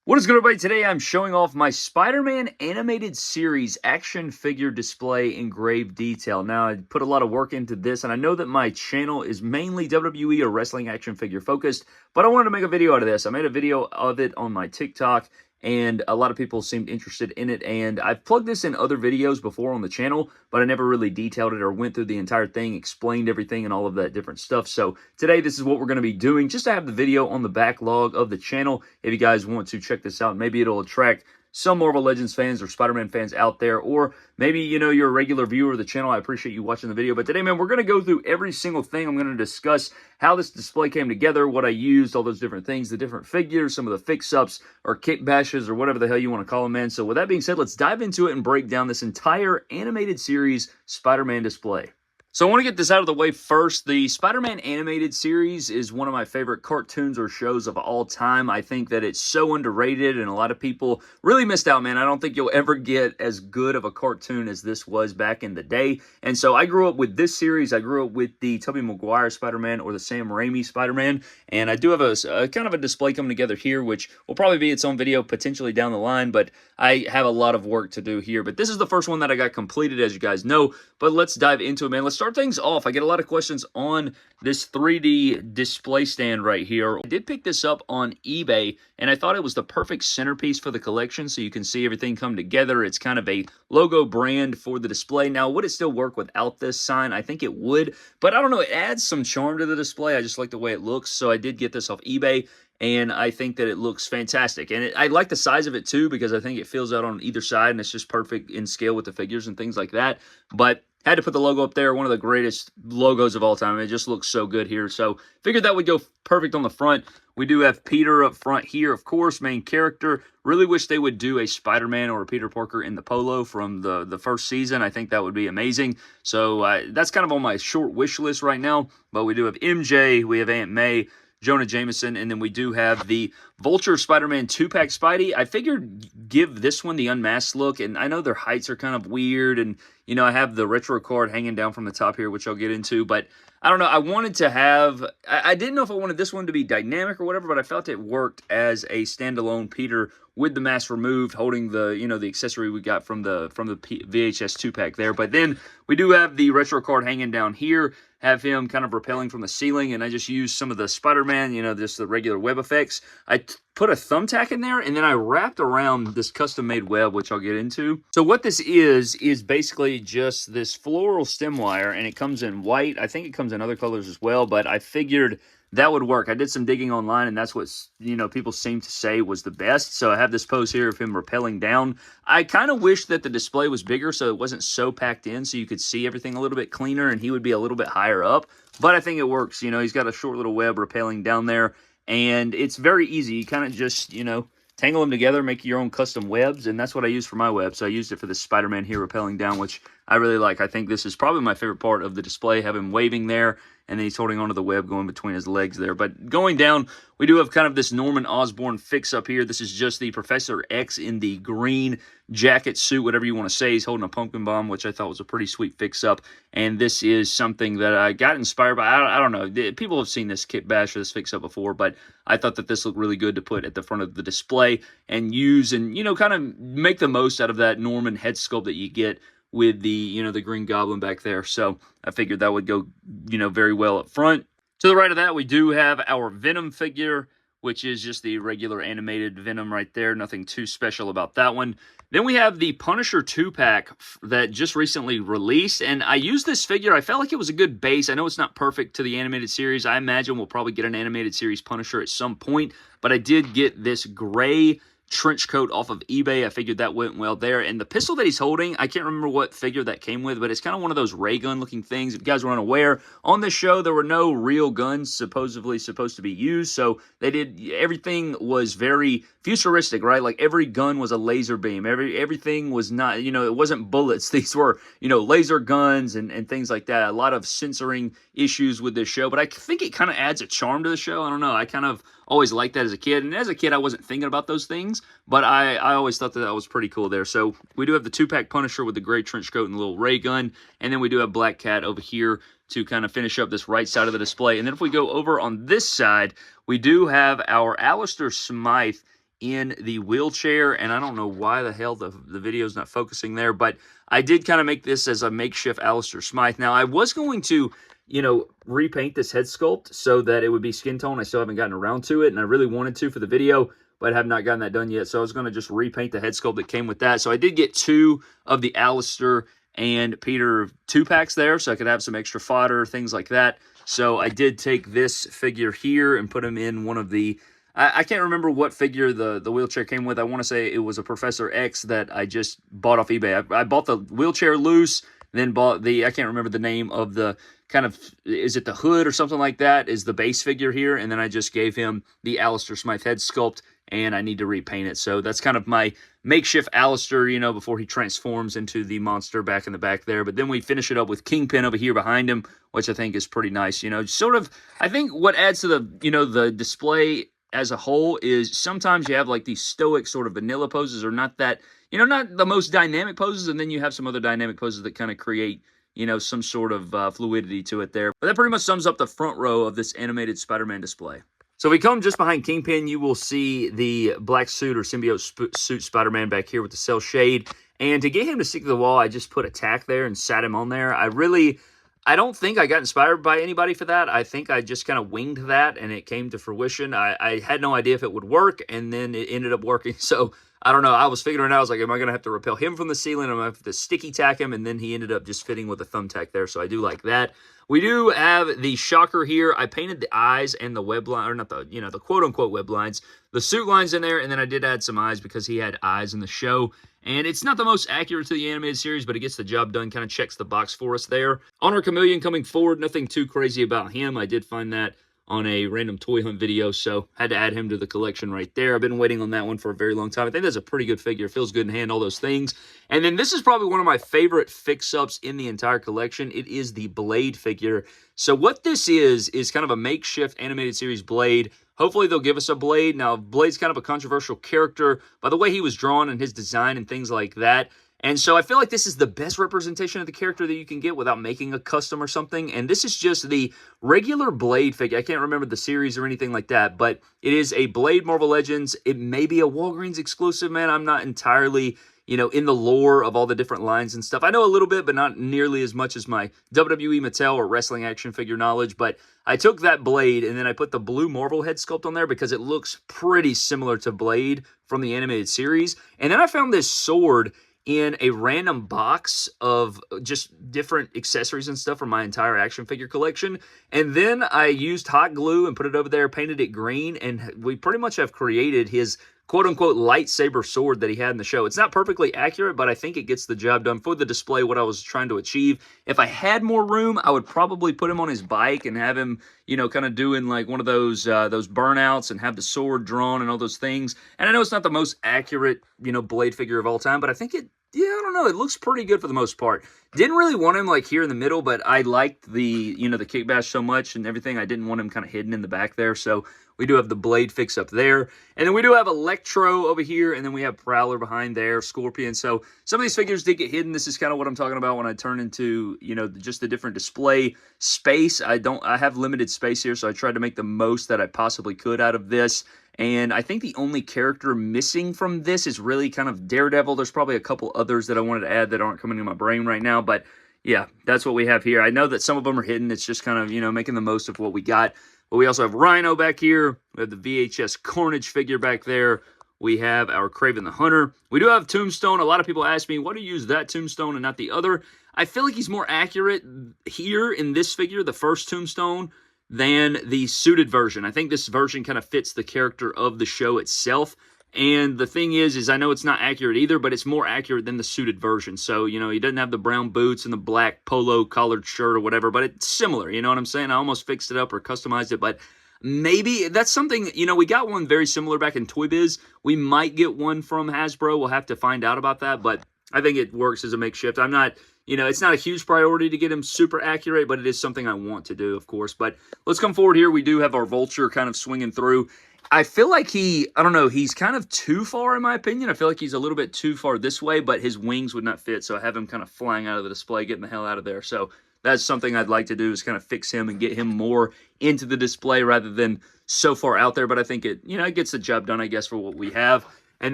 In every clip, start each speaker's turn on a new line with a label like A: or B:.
A: What is good, everybody? Today I'm showing off my Spider-Man animated series action figure display in grave detail. Now, I put a lot of work into this, and I know that my channel is mainly WWE or wrestling action figure focused, but I wanted to make a video out of this. I made a video of it on my TikTok, and a lot of people seemed interested in it, and I've plugged this in other videos before on the channel, but I never really detailed it or went through the entire thing, explained everything and all of that different stuff. So today, this is what we're going to be doing, just to have the video on the backlog of the channel. If you guys want to check this out, maybe it'll attract some Marvel Legends fans or Spider-Man fans out there, or maybe, you know, you're a regular viewer of the channel. I appreciate you watching the video. But today, man, we're going to go through every single thing. I'm going to discuss how this display came together, what I used, all those different things, the different figures, some of the fix-ups or kit bashes or whatever the hell you want to call them, man. So with that being said, let's dive into it and break down this entire animated series Spider-Man display. So I want to get this out of the way first. The Spider-Man animated series is one of my favorite cartoons or shows of all time. I think that it's so underrated, and a lot of people really missed out, man. I don't think you'll ever get as good of a cartoon as this was back in the day. And so I grew up with this series. I grew up with the Tobey Maguire Spider-Man or the Sam Raimi Spider-Man. And I do have a kind of a display coming together here, which will probably be its own video potentially down the line, but I have a lot of work to do here. But this is the first one that I got completed, as you guys know. But let's dive into it, man. Let's start things off. I get a lot of questions on this 3D display stand right here. I did pick this up on eBay, and I thought it was the perfect centerpiece for the collection, so you can see everything come together. It's kind of a logo brand for the display. Now, would it still work without this sign? I think it would, but I don't know. It adds some charm to the display. I just like the way it looks, so I did get this off eBay. And I think that it looks fantastic. And I like the size of it, too, because I think it fills out on either side, and it's just perfect in scale with the figures and things like that. But had to put the logo up there, one of the greatest logos of all time. It just looks so good here. So figured that would go perfect on the front. We do have Peter up front here, of course, main character. Really wish they would do a Spider-Man or a Peter Parker in the polo from the first season. I think that would be amazing. So that's kind of on my short wish list right now. But we do have MJ, we have Aunt May, Jonah Jameson, and then we do have the Vulture Spider-Man 2-pack Spidey. I figured give this one the unmasked look, and I know their heights are kind of weird, and, you know, I have the retro card hanging down from the top here, which I'll get into, but I don't know. I wanted to have, I didn't know if I wanted this one to be dynamic or whatever, but I felt it worked as a standalone Peter with the mask removed, holding the, you know, the accessory we got from the VHS 2-pack there. But then we do have the retro card hanging down here, have him kind of rappelling from the ceiling, and I just used some of the Spider-Man, you know, just the regular web effects. I put a thumbtack in there, and then I wrapped around this custom-made web, which I'll get into. So what this is basically just this floral stem wire, and it comes in white. I think it comes in other colors as well, but I figured that would work. I did some digging online, and that's what, you know, people seem to say was the best. So I have this pose here of him rappelling down. I kind of wish that the display was bigger so it wasn't so packed in so you could see everything a little bit cleaner and he would be a little bit higher up. But I think it works. You know, he's got a short little web rappelling down there, and it's very easy. You kind of just, you know, tangle them together, make your own custom webs, and that's what I used for my web. So I used it for the Spider-Man here rappelling down, which I really like. I think this is probably my favorite part of the display, have him waving there, and then he's holding onto the web going between his legs there. But going down, we do have kind of this Norman Osborn fix-up here. This is just the Professor X in the green jacket suit, whatever you want to say. He's holding a pumpkin bomb, which I thought was a pretty sweet fix-up. And this is something that I got inspired by. I don't know. People have seen this kit bash or this fix-up before, but I thought that this looked really good to put at the front of the display and use and, you know, kind of make the most out of that Norman head sculpt that you get with the, you know, the Green Goblin back there. So I figured that would go, you know, very well up front. To the right of that, we do have our Venom figure, which is just the regular animated Venom right there. Nothing too special about that one. Then we have the Punisher 2-pack that just recently released, and I used this figure. I felt like it was a good base. I know it's not perfect to the animated series. I imagine we'll probably get an animated series Punisher at some point, but I did get this gray trench coat off of eBay. I figured that went well there. And the pistol that he's holding, I can't remember what figure that came with, but it's kind of one of those ray gun looking things. If you guys were unaware, on this show there were no real guns supposedly supposed to be used, so they did, everything was very futuristic, right? Like every gun was a laser beam. Everything was not, you know, it wasn't bullets. These were, you know, laser guns and things like that. A lot of censoring issues with this show, but I think it kind of adds a charm to the show. I don't know. I kind of always liked that as a kid, and as a kid I wasn't thinking about those things, but I always thought that was pretty cool there. So we do have the 2-pack Punisher with the gray trench coat and the little ray gun, and then we do have Black Cat over here to kind of finish up this right side of the display. And then if we go over on this side, we do have our Alistair Smite in the wheelchair, and I don't know why the hell the video's not focusing there, but I did kind of make this as a makeshift Alistair Smite. Now, I was going to, you know, repaint this head sculpt so that it would be skin tone. I still haven't gotten around to it, and I really wanted to for the video, but I have not gotten that done yet. So I was going to just repaint the head sculpt that came with that. So I did get 2 of the Alistair and Peter 2-packs there, so I could have some extra fodder, things like that. So I did take this figure here and put him in one of the, I can't remember what figure the wheelchair came with. I want to say it was a Professor X that I just bought off eBay. I bought the wheelchair loose, then bought the, I can't remember the name of the kind of, is it the hood or something like that, is the base figure here, and then I just gave him the Alistair Smite head sculpt, and I need to repaint it. So that's kind of my makeshift Alistair, you know, before he transforms into the monster back in the back there. But then we finish it up with Kingpin over here behind him, which I think is pretty nice. You know, sort of, I think what adds to the, you know, the display as a whole is sometimes you have like these stoic sort of vanilla poses, or not that, you know, not the most dynamic poses, and then you have some other dynamic poses that kind of create, you know, some sort of fluidity to it there. But that pretty much sums up the front row of this animated Spider-Man display. So if we come just behind Kingpin, you will see the black suit or symbiote suit Spider-Man back here with the cell shade. And to get him to stick to the wall, I just put a tack there and sat him on there. I don't think I got inspired by anybody for that. I think I just kind of winged that, and it came to fruition. I had no idea if it would work, and then it ended up working. So I don't know. I was figuring out, I was like, am I going to have to repel him from the ceiling? Am I going to have to sticky tack him? And then he ended up just fitting with a thumbtack there. So I do like that. We do have the shocker here. I painted the eyes and the web line, or not the, you know, the quote-unquote web lines, the suit lines in there, and then I did add some eyes because he had eyes in the show. And it's not the most accurate to the animated series, but it gets the job done, kind of checks the box for us there. On our chameleon coming forward, nothing too crazy about him. I did find that on a random toy hunt video, so had to add him to the collection right there. I've been waiting on that one for a very long time. I think that's a pretty good figure. Feels good in hand, all those things. And then this is probably one of my favorite fix-ups in the entire collection. It is the Blade figure. So what this is kind of a makeshift animated series Blade. Hopefully they'll give us a Blade. Now, Blade's kind of a controversial character by the way he was drawn and his design and things like that. And so I feel like this is the best representation of the character that you can get without making a custom or something. And this is just the regular Blade figure. I can't remember the series or anything like that, but it is a Blade Marvel Legends. It may be a Walgreens exclusive, man. I'm not entirely, you know, in the lore of all the different lines and stuff. I know a little bit, but not nearly as much as my WWE, Mattel, or wrestling action figure knowledge. But I took that Blade and then I put the blue Marvel head sculpt on there because it looks pretty similar to Blade from the animated series. And then I found this sword in a random box of just different accessories and stuff from my entire action figure collection. And then I used hot glue and put it over there, painted it green, and we pretty much have created his quote-unquote lightsaber sword that he had in the show. It's not perfectly accurate, but I think it gets the job done for the display, what I was trying to achieve. If I had more room, I would probably put him on his bike and have him, you know, kind of doing like one of those burnouts and have the sword drawn and all those things. And I know it's not the most accurate, you know, Blade figure of all time, but I think it, yeah, I don't know, it looks pretty good for the most part. Didn't really want him like here in the middle, but I liked the, you know, the kickbash so much and everything. I didn't want him kind of hidden in the back there, so we do have the Blade fix up there. And then we do have Electro over here, and then we have Prowler behind there, Scorpion. So some of these figures did get hidden. This is kind of what I'm talking about when I turn into, you know, just the different display space. I have limited space here, so I tried to make the most that I possibly could out of this. And I think the only character missing from this is really kind of Daredevil. There's probably a couple others that I wanted to add that aren't coming to my brain right now, but yeah, that's what we have here. I know that some of them are hidden. It's just kind of, you know, making the most of what we got. But we also have Rhino back here. We have the VHS Carnage figure back there. We have our Kraven the Hunter. We do have Tombstone. A lot of people ask me, why do you use that Tombstone and not the other? I feel like he's more accurate here in this figure, the first Tombstone, than the suited version. I think this version kind of fits the character of the show itself. And the thing is I know it's not accurate either, but it's more accurate than the suited version. So, you know, he doesn't have the brown boots and the black polo collared shirt or whatever, but it's similar. You know what I'm saying? I almost fixed it up or customized it, but maybe that's something, you know, we got one very similar back in Toy Biz. We might get one from Hasbro. We'll have to find out about that, but I think it works as a makeshift. I'm not, you know, it's not a huge priority to get him super accurate, but it is something I want to do, of course. But let's come forward here. We do have our Vulture kind of swinging through. I feel like I don't know, he's kind of too far in my opinion. I feel like he's a little bit too far this way, but his wings would not fit. So I have him kind of flying out of the display, getting the hell out of there. So that's something I'd like to do, is kind of fix him and get him more into the display rather than so far out there. But I think it, it gets the job done, I guess, for what we have. And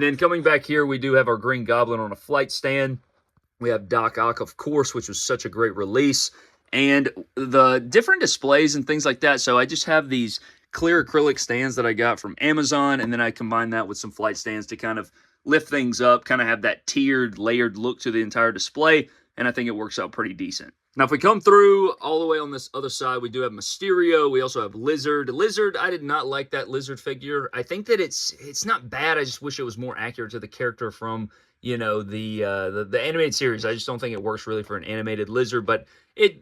A: then coming back here, we do have our Green Goblin on a flight stand. We have Doc Ock, of course, which was such a great release. And the different displays and things like that. So I just have these clear acrylic stands that I got from Amazon, and then I combine that with some flight stands to kind of lift things up, kind of have that tiered, layered look to the entire display, and I think it works out pretty decent. Now, if we come through all the way on this other side, we do have Mysterio. We also have Lizard. Lizard, I did not like that Lizard figure. I think that it's not bad. I just wish it was more accurate to the character from, the animated series. I just don't think it works really for an animated Lizard, but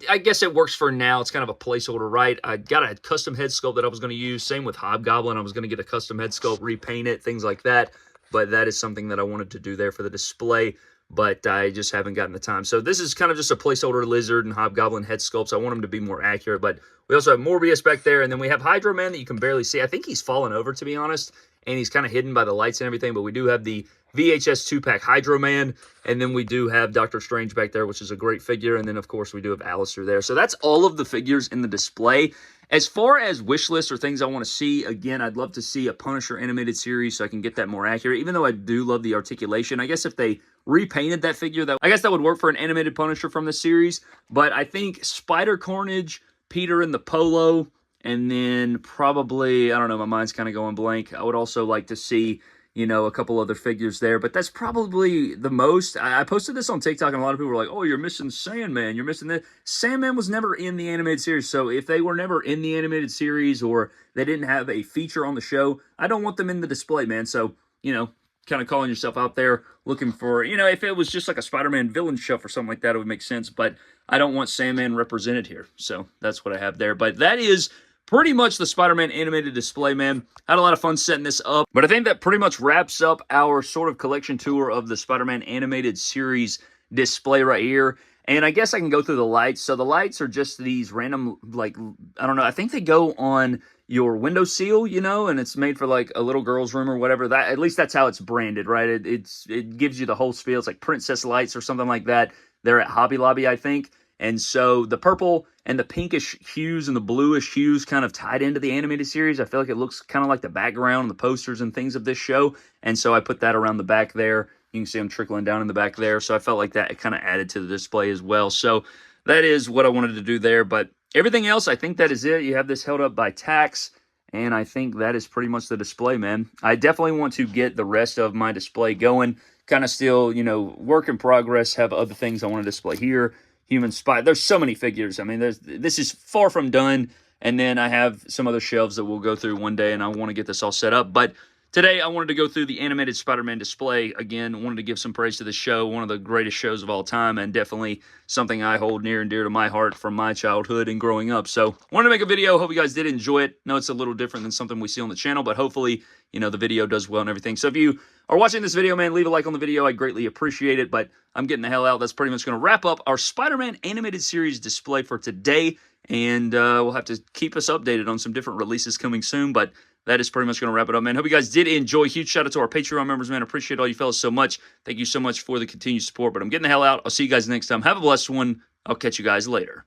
A: I guess it works for now. It's kind of a placeholder, right? I got a custom head sculpt that I was going to use. Same with Hobgoblin. I was going to get a custom head sculpt, repaint it, things like that. But that is something that I wanted to do there for the display, but I just haven't gotten the time. So this is kind of just a placeholder Lizard and Hobgoblin head sculpts. I want them to be more accurate, but we also have Morbius back there, and then we have Hydro Man that you can barely see. I think he's fallen over, to be honest, and he's kind of hidden by the lights and everything, but we do have the VHS 2-pack Hydro Man, and then we do have Doctor Strange back there, which is a great figure, and then, of course, we do have Alistair there. So that's all of the figures in the display. As far as wish lists or things I want to see, again, I'd love to see a Punisher animated series so I can get that more accurate, even though I do love the articulation. I guess if they repainted that figure, I guess that would work for an animated Punisher from this series, but I think Spider Carnage, Peter in the Polo, and then probably, I don't know, my mind's kind of going blank. I would also like to see, a couple other figures there, but that's probably the most. I posted this on TikTok, and a lot of people were like, oh, you're missing Sandman, you're missing this. Sandman was never in the animated series, so if they were never in the animated series or they didn't have a feature on the show, I don't want them in the display, man. So, kind of calling yourself out there, looking for, if it was just like a Spider-Man villain shelf or something like that, it would make sense, but I don't want Sandman represented here, so that's what I have there. But that is pretty much the Spider-Man animated display, man. Had a lot of fun setting this up, but I think that pretty much wraps up our sort of collection tour of the Spider-Man animated series display right here. And I guess I can go through the lights. So the lights are just these random, I don't know, I think they go on your windowsill, and it's made for like a little girl's room or whatever. That, at least that's how it's branded, right? It gives you the whole spiel. It's like princess lights or something like that. They're at Hobby Lobby, I think. And so the purple and the pinkish hues and the bluish hues kind of tied into the animated series. I feel like it looks kind of like the background and the posters and things of this show. And so I put that around the back there. You can see them trickling down in the back there. So I felt like that kind of added to the display as well. So that is what I wanted to do there. But everything else, I think that is it. You have this held up by tacks. And I think that is pretty much the display, man. I definitely want to get the rest of my display going. Kind of still, work in progress. Have other things I want to display here. Human Spider. There's so many figures. I mean, this is far from done. And then I have some other shelves that we'll go through one day, and I want to get this all set up. But today, I wanted to go through the animated Spider-Man display. Again, wanted to give some praise to the show, one of the greatest shows of all time, and definitely something I hold near and dear to my heart from my childhood and growing up. So, wanted to make a video. Hope you guys did enjoy it. I know it's a little different than something we see on the channel, but hopefully, the video does well and everything. So, if you are watching this video, man, leave a like on the video. I greatly appreciate it, but I'm getting the hell out. That's pretty much going to wrap up our Spider-Man animated series display for today, and we'll have to keep us updated on some different releases coming soon, but that is pretty much going to wrap it up, man. Hope you guys did enjoy. Huge shout out to our Patreon members, man. Appreciate all you fellas so much. Thank you so much for the continued support, but I'm getting the hell out. I'll see you guys next time. Have a blessed one. I'll catch you guys later.